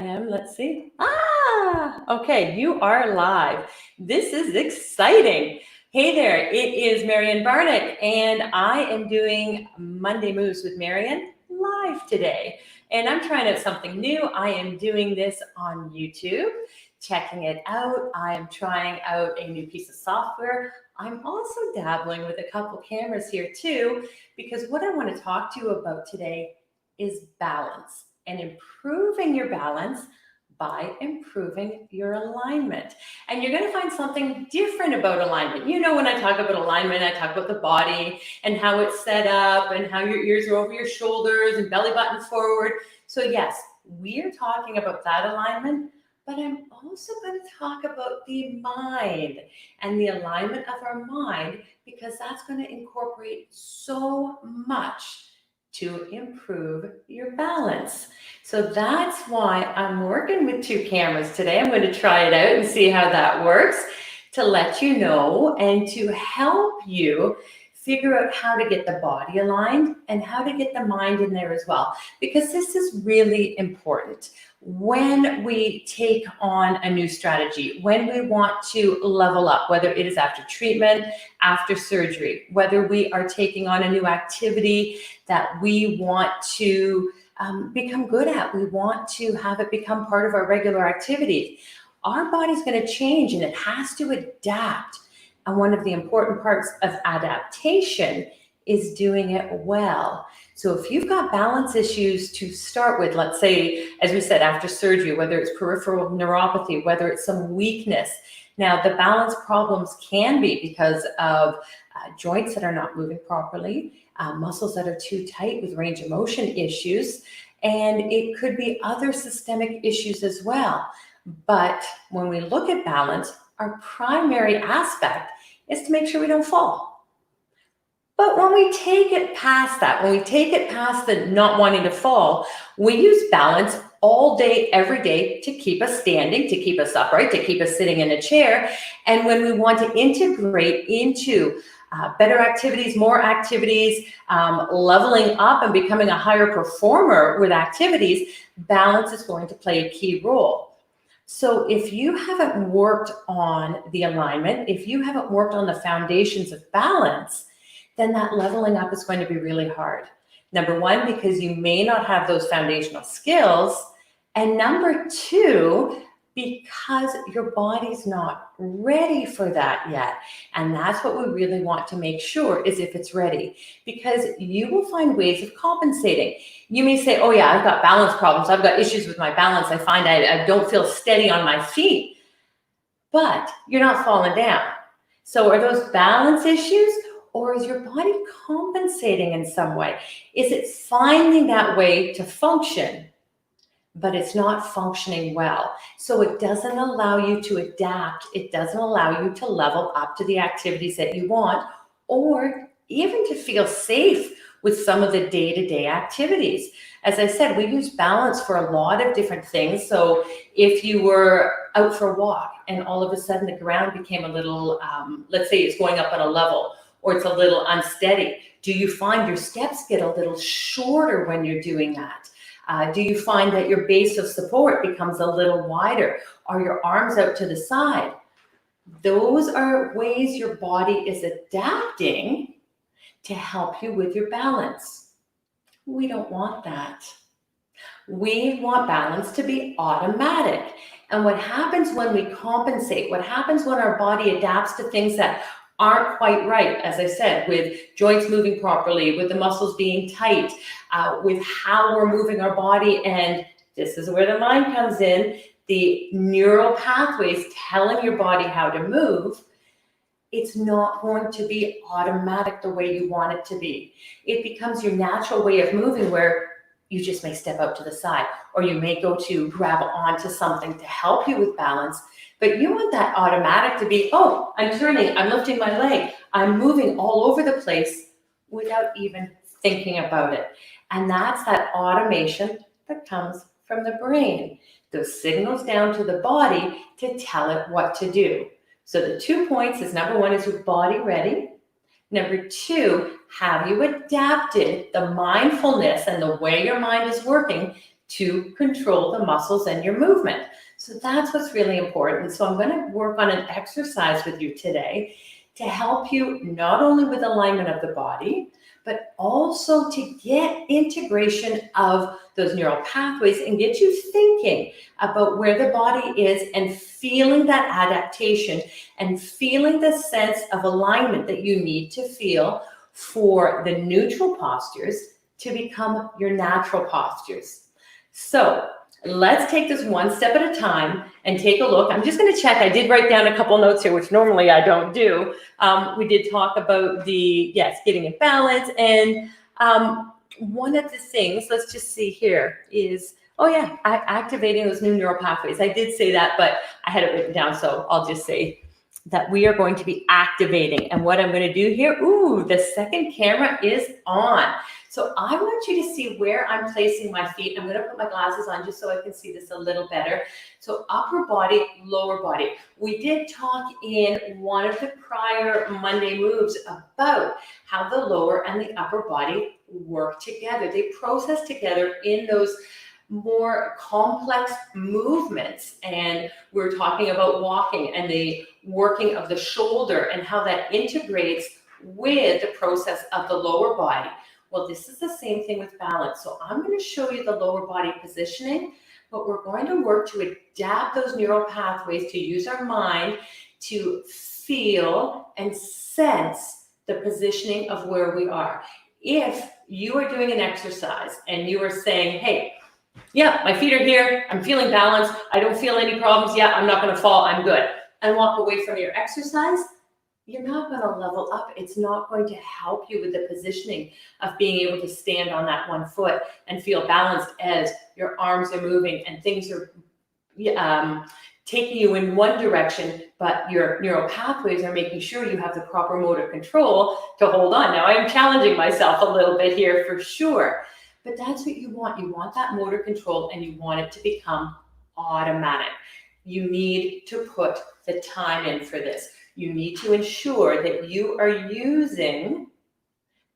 Let's see. Okay, you are live. This is exciting. Hey there, it is Marian Barnick, and I am doing Monday Moves with Marian live today. And I'm trying out something new. I am doing this on YouTube, checking it out. I am trying out a new piece of software. I'm also dabbling with a couple cameras here too, because what I want to talk to you about today is balance and improving your balance by improving your alignment. And you're going to find something different about alignment. You know, when I talk about alignment, I talk about the body and how it's set up and how your ears are over your shoulders and belly buttons forward. So yes, we're talking about that alignment, but I'm also going to talk about the mind and the alignment of our mind, because that's going to incorporate so much to improve your balance. So that's why I'm working with two cameras today. I'm going to try it out and see how that works, to let you know and to help you figure out how to get the body aligned and how to get the mind in there as well, because this is really important. When we take on a new strategy, when we want to level up, whether it is after treatment, after surgery, whether we are taking on a new activity that we want to become good at, we want to have it become part of our regular activities, our body's going to change and it has to adapt. And one of the important parts of adaptation is doing it well. So if you've got balance issues to start with, let's say, as we said, after surgery, whether it's peripheral neuropathy, whether it's some weakness. Now, the balance problems can be because of joints that are not moving properly, muscles that are too tight with range of motion issues, and it could be other systemic issues as well. But when we look at balance, our primary aspect is to make sure we don't fall. But when we take it past that, when we take it past the not wanting to fall, we use balance all day, every day, to keep us standing, to keep us upright, to keep us sitting in a chair. And when we want to integrate into better activities, more activities, leveling up and becoming a higher performer with activities, balance is going to play a key role. So if you haven't worked on the alignment, if you haven't worked on the foundations of balance, then that leveling up is going to be really hard. Number one, because you may not have those foundational skills. And number two, because your body's not ready for that yet. And that's what we really want to make sure, is if it's ready, because you will find ways of compensating. You may say, oh yeah, I've got balance problems. I've got issues with my balance. I find I don't feel steady on my feet, but you're not falling down. So are those balance issues, or is your body compensating in some way? Is it finding that way to function, but it's not functioning well? So it doesn't allow you to adapt. It doesn't allow you to level up to the activities that you want, or even to feel safe with some of the day-to-day activities. As I said, we use balance for a lot of different things. So if you were out for a walk and all of a sudden the ground became a little, let's say it's going up on a level, or it's a little unsteady, do you find your steps get a little shorter when you're doing that? Do you find that your base of support becomes a little wider? Are your arms out to the side? Those are ways your body is adapting to help you with your balance. We don't want that. We want balance to be automatic. And what happens when we compensate, what happens when our body adapts to things that aren't quite right, as I said, with joints moving properly, with the muscles being tight, with how we're moving our body, and this is where the mind comes in, the neural pathways telling your body how to move, it's not going to be automatic the way you want it to be. It becomes your natural way of moving, where you just may step out to the side, or you may go to grab onto something to help you with balance. But you want that automatic to be, oh, I'm turning, I'm lifting my leg, I'm moving all over the place without even thinking about it. And that's that automation that comes from the brain. Those signals down to the body to tell it what to do. So the 2 points is, number one, is your body ready? Number two, have you adapted the mindfulness and the way your mind is working to control the muscles and your movement. So that's what's really important. So I'm going to work on an exercise with you today to help you not only with alignment of the body, but also to get integration of those neural pathways and get you thinking about where the body is and feeling that adaptation and feeling the sense of alignment that you need to feel for the neutral postures to become your natural postures. So let's take this one step at a time and take a look. I'm just going to check. I did write down a couple notes here, which normally I don't do. We did talk about getting in balance. And one of the things, let's just see here, is, activating those new neural pathways. I did say that, but I had it written down, so I'll just say that we are going to be activating. And what I'm going to do here, the second camera is on. So I want you to see where I'm placing my feet. I'm going to put my glasses on just so I can see this a little better. So upper body, lower body. We did talk in one of the prior Monday moves about how the lower and the upper body work together. They process together in those more complex movements. And we're talking about walking and the working of the shoulder and how that integrates with the process of the lower body. Well, this is the same thing with balance. So I'm going to show you the lower body positioning, but we're going to work to adapt those neural pathways to use our mind to feel and sense the positioning of where we are. If you are doing an exercise and you are saying, hey, my feet are here, I'm feeling balanced, I don't feel any problems, I'm not going to fall, I'm good, and walk away from your exercise, you're not going to level up. It's not going to help you with the positioning of being able to stand on that one foot and feel balanced as your arms are moving and things are taking you in one direction, but your neural pathways are making sure you have the proper motor control to hold on. Now, I am challenging myself a little bit here for sure, but that's what you want. You want that motor control and you want it to become automatic. You need to put the time in for this. You need to ensure that you are using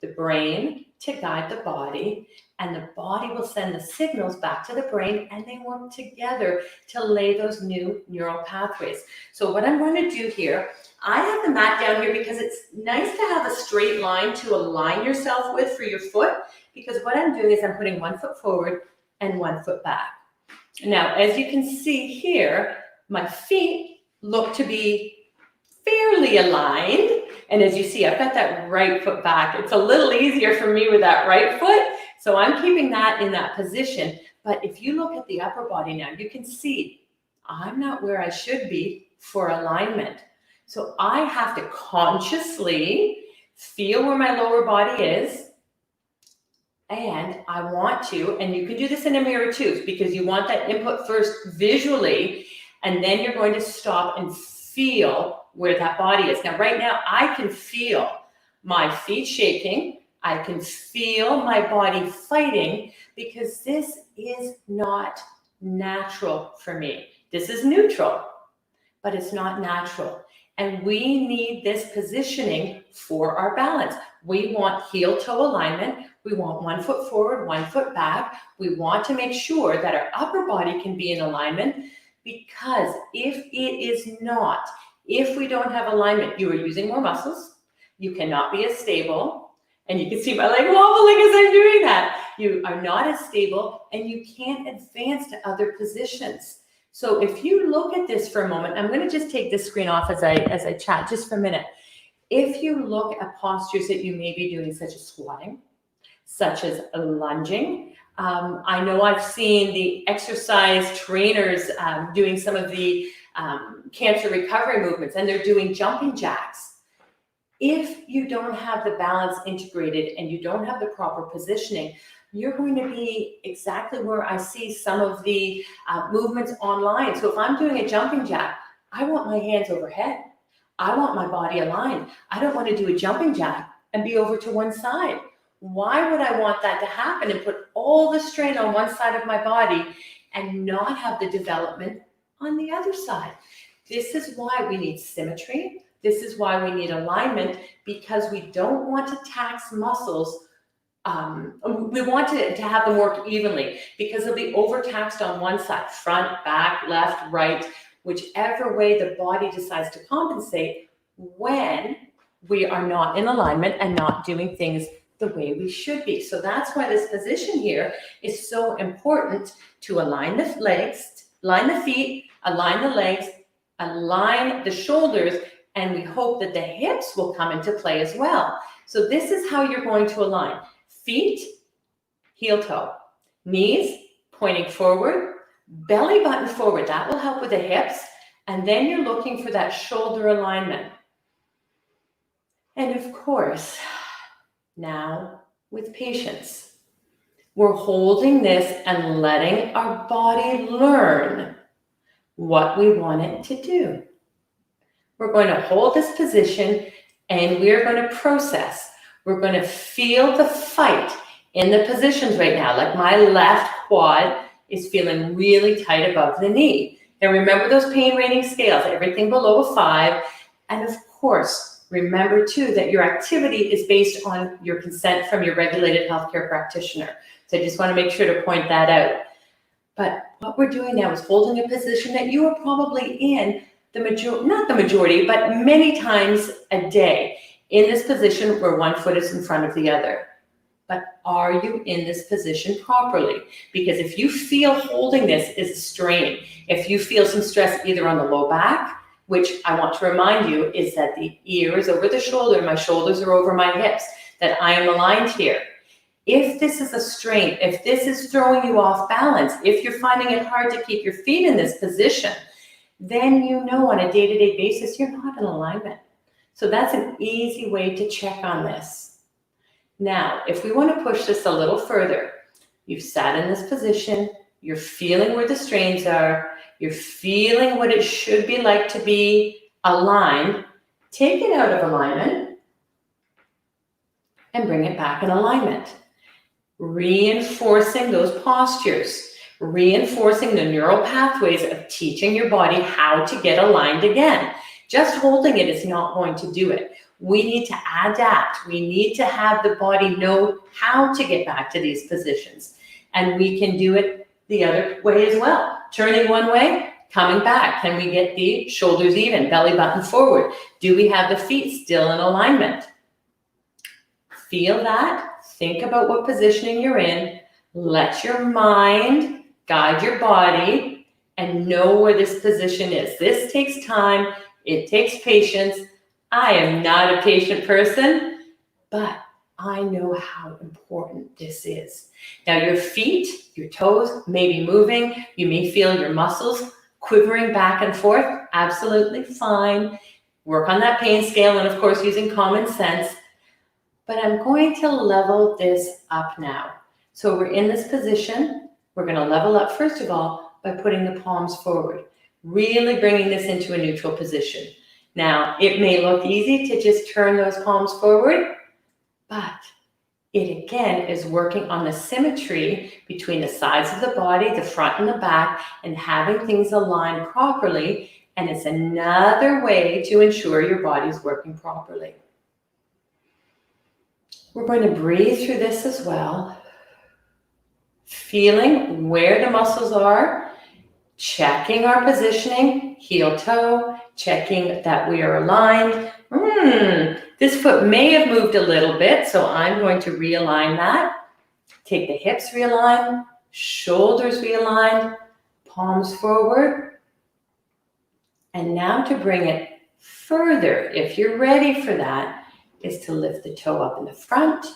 the brain to guide the body, and the body will send the signals back to the brain, and they work together to lay those new neural pathways. So what I'm going to do here, I have the mat down here because it's nice to have a straight line to align yourself with for your foot, because what I'm doing is I'm putting one foot forward and one foot back. Now, as you can see here, my feet look to be fairly aligned. And as you see, I've got that right foot back. It's a little easier for me with that right foot. So I'm keeping that in that position. But if you look at the upper body now, you can see I'm not where I should be for alignment. So I have to consciously feel where my lower body is. And I want to, and you can do this in a mirror too, because you want that input first visually, and then you're going to stop and feel where that body is. Now, right now, I can feel my feet shaking. I can feel my body fighting because this is not natural for me. This is neutral, but it's not natural. And we need this positioning for our balance. We want heel-toe alignment. We want one foot forward, one foot back. We want to make sure that our upper body can be in alignment, because if it is not, if we don't have alignment, you are using more muscles. You cannot be as stable. And you can see my leg wobbling as I'm doing that. You are not as stable and you can't advance to other positions. So if you look at this for a moment, I'm going to just take this screen off as I chat just for a minute. If you look at postures that you may be doing, such as squatting, such as lunging, I know I've seen the exercise trainers doing some of the cancer recovery movements, and they're doing jumping jacks. If you don't have the balance integrated and you don't have the proper positioning, you're going to be exactly where I see some of the movements online. So if I'm doing a jumping jack, I want my hands overhead. I want my body aligned. I don't want to do a jumping jack and be over to one side. Why would I want that to happen and put all the strain on one side of my body and not have the development on the other side? This is why we need symmetry. This is why we need alignment, because we don't want to tax muscles we want to have them work evenly because they'll be overtaxed on one side, front, back, left, right, whichever way the body decides to compensate when we are not in alignment and not doing things the way we should be. So that's why this position here is so important, to align the legs, align the feet, align the legs, align the shoulders, and we hope that the hips will come into play as well. So this is how you're going to align. Feet, heel toe, knees pointing forward, belly button forward. That will help with the hips. And then you're looking for that shoulder alignment. And of course, now with patience, we're holding this and letting our body learn what we want it to do. We're going to hold this position and we're going to process. We're going to feel the fight in the positions right now. Like my left quad is feeling really tight above the knee. And remember those pain rating scales, everything below a 5. And of course, remember too that your activity is based on your consent from your regulated healthcare practitioner. So I just want to make sure to point that out. But what we're doing now is holding a position that you are probably in not the majority, but many times a day, in this position where one foot is in front of the other. But are you in this position properly? Because if you feel holding this is a strain, if you feel some stress either on the low back, which I want to remind you is that the ear is over the shoulder, my shoulders are over my hips, that I am aligned here. If this is a strain, if this is throwing you off balance, if you're finding it hard to keep your feet in this position, then you know on a day-to-day basis you're not in alignment. So that's an easy way to check on this. Now, if we want to push this a little further, you've sat in this position, you're feeling where the strains are, you're feeling what it should be like to be aligned, take it out of alignment and bring it back in alignment. Reinforcing those postures, reinforcing the neural pathways of teaching your body how to get aligned again. Just holding it is not going to do it. We need to adapt. We need to have the body know how to get back to these positions. And we can do it the other way as well. Turning one way, coming back. Can we get the shoulders even, belly button forward? Do we have the feet still in alignment? Feel that. Think about what positioning you're in. Let your mind guide your body and know where this position is. This takes time. It takes patience. I am not a patient person, but I know how important this is. Now your feet, your toes may be moving. You may feel your muscles quivering back and forth. Absolutely fine. Work on that pain scale and of course using common sense. But I'm going to level this up now. So we're in this position. We're going to level up first of all by putting the palms forward, really bringing this into a neutral position. Now, it may look easy to just turn those palms forward, but it again is working on the symmetry between the sides of the body, the front and the back, and having things aligned properly. And it's another way to ensure your body's working properly. We're going to breathe through this as well, feeling where the muscles are, checking our positioning, heel toe, checking that we are aligned. This foot may have moved a little bit, so I'm going to realign that. Take the hips realigned, shoulders realigned, palms forward. And now to bring it further, if you're ready for that, is to lift the toe up in the front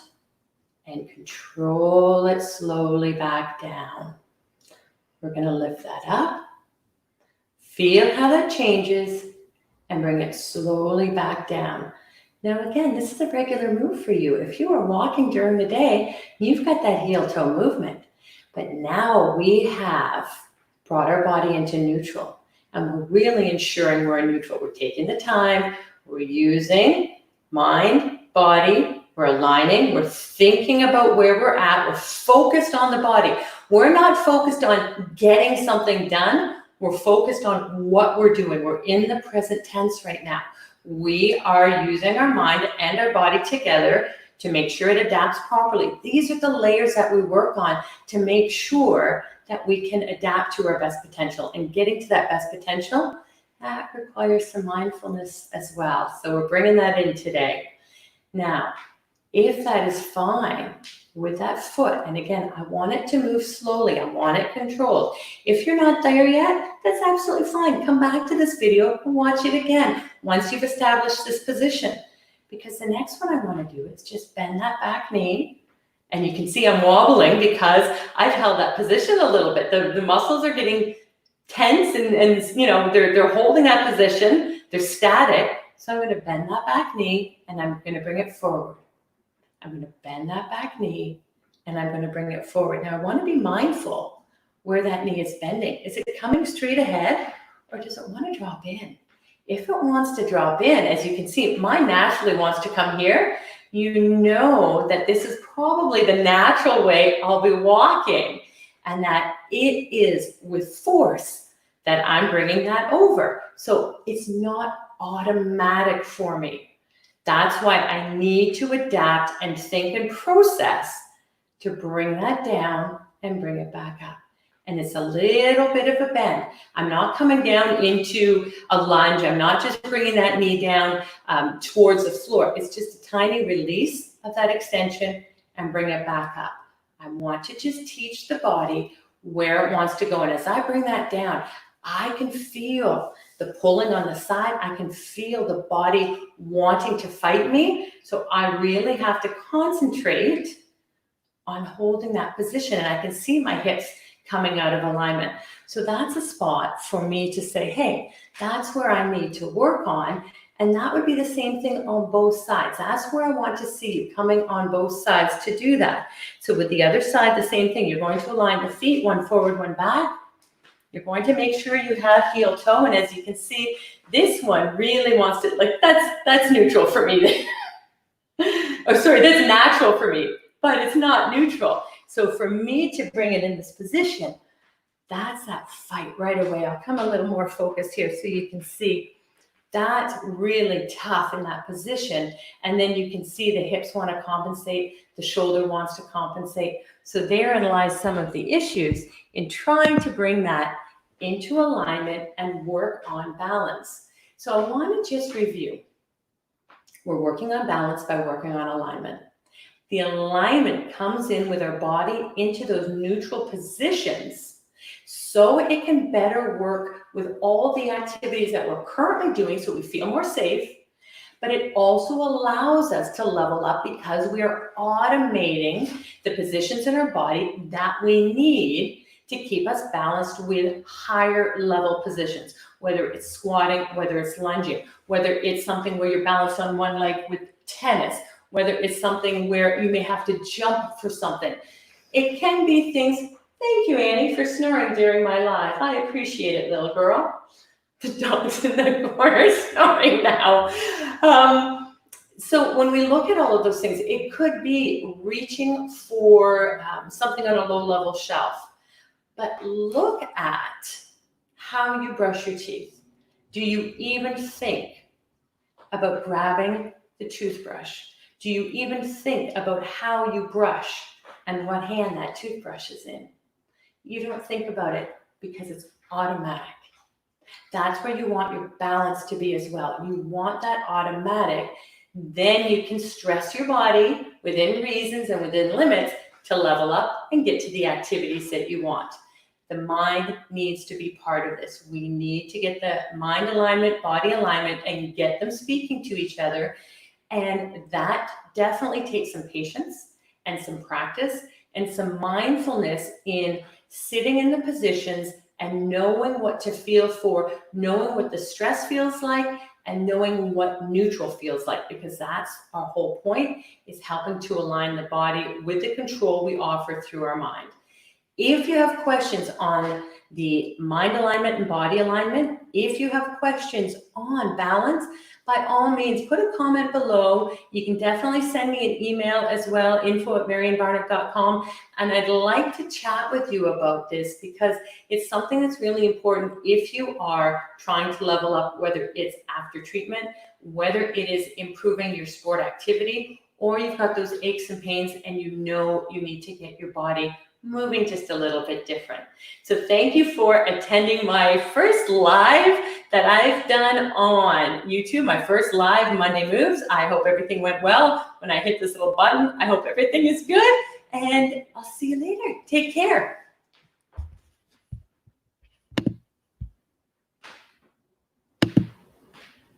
and control it slowly back down. We're going to lift that up. Feel how that changes and bring it slowly back down. Now again, this is a regular move for you. If you are walking during the day, you've got that heel toe movement. But now we have brought our body into neutral and we're really ensuring we're in neutral. We're taking the time, we're using mind, body, we're aligning, we're thinking about where we're at, we're focused on the body. We're not focused on getting something done, we're focused on what we're doing. We're in the present tense right now. We are using our mind and our body together to make sure it adapts properly. These are the layers that we work on to make sure that we can adapt to our best potential. And getting to that best potential, that requires some mindfulness as well. So we're bringing that in today. Now, if that is fine with that foot, and again, I want it to move slowly, I want it controlled. If you're not there yet, that's absolutely fine. Come back to this video and watch it again once you've established this position. Because the next one I want to do is just bend that back knee. And you can see I'm wobbling because I've held that position a little bit. The muscles are getting tense and you know, they're holding that position, they're static. So I'm going to bend that back knee and I'm going to bring it forward. I'm going to bend that back knee and I'm going to bring it forward. Now I want to be mindful where that knee is bending. Is it coming straight ahead or does it want to drop in? If it wants to drop in, as you can see, mine naturally wants to come here. You know that this is probably the natural way I'll be walking and that it is with force that I'm bringing that over. So it's not automatic for me. That's why I need to adapt and think and process to bring that down and bring it back up. And it's a little bit of a bend. I'm not coming down into a lunge. I'm not just bringing that knee down towards the floor. It's just a tiny release of that extension and bring it back up. I want to just teach the body where it wants to go. And as I bring that down, I can feel the pulling on the side. I can feel the body wanting to fight me. So I really have to concentrate on holding that position. And I can see my hips coming out of alignment. So that's a spot for me to say, hey, that's where I need to work on. And that would be the same thing on both sides. That's where I want to see you coming on both sides to do that. So with the other side, the same thing. You're going to align the feet, one forward, one back. You're going to make sure you have heel toe. And as you can see, this one really wants to, like, that's neutral for me. Oh, sorry, that's natural for me, but it's not neutral. So for me to bring it in this position, that's that fight right away. I'll come a little more focused here so you can see that's really tough in that position. And then you can see the hips want to compensate, the shoulder wants to compensate. So therein lies some of the issues in trying to bring that into alignment and work on balance. So I want to just review. We're working on balance by working on alignment. The alignment comes in with our body into those neutral positions so it can better work with all the activities that we're currently doing so we feel more safe, but it also allows us to level up because we are automating the positions in our body that we need to keep us balanced with higher level positions, whether it's squatting, whether it's lunging, whether it's something where you're balanced on one leg with tennis, whether it's something where you may have to jump for something. It can be things. Thank you, Annie, for snoring during my live. I appreciate it, little girl. The dog's in the corner snoring now. So when we look at all of those things, it could be reaching for something on a low-level shelf. But look at how you brush your teeth. Do you even think about grabbing the toothbrush? Do you even think about how you brush and what hand that toothbrush is in? You don't think about it because it's automatic. That's where you want your balance to be as well. You want that automatic. Then you can stress your body within reasons and within limits to level up and get to the activities that you want. The mind needs to be part of this. We need to get the mind alignment, body alignment, and get them speaking to each other. And that definitely takes some patience and some practice and some mindfulness in sitting in the positions and knowing what to feel for, knowing what the stress feels like, and knowing what neutral feels like, because that's our whole point, is helping to align the body with the control we offer through our mind. If you have questions on the mind alignment and body alignment, if you have questions on balance, by all means, put a comment below. You can definitely send me an email as well, info@marianbarnick.com. And I'd like to chat with you about this because it's something that's really important if you are trying to level up, whether it's after treatment, whether it is improving your sport activity, or you've got those aches and pains and you know you need to get your body moving just a little bit different. So thank you for attending my first live that I've done on YouTube, my first live Monday Moves. I hope everything went well. When I hit this little button, I hope everything is good, and I'll see you later. Take care.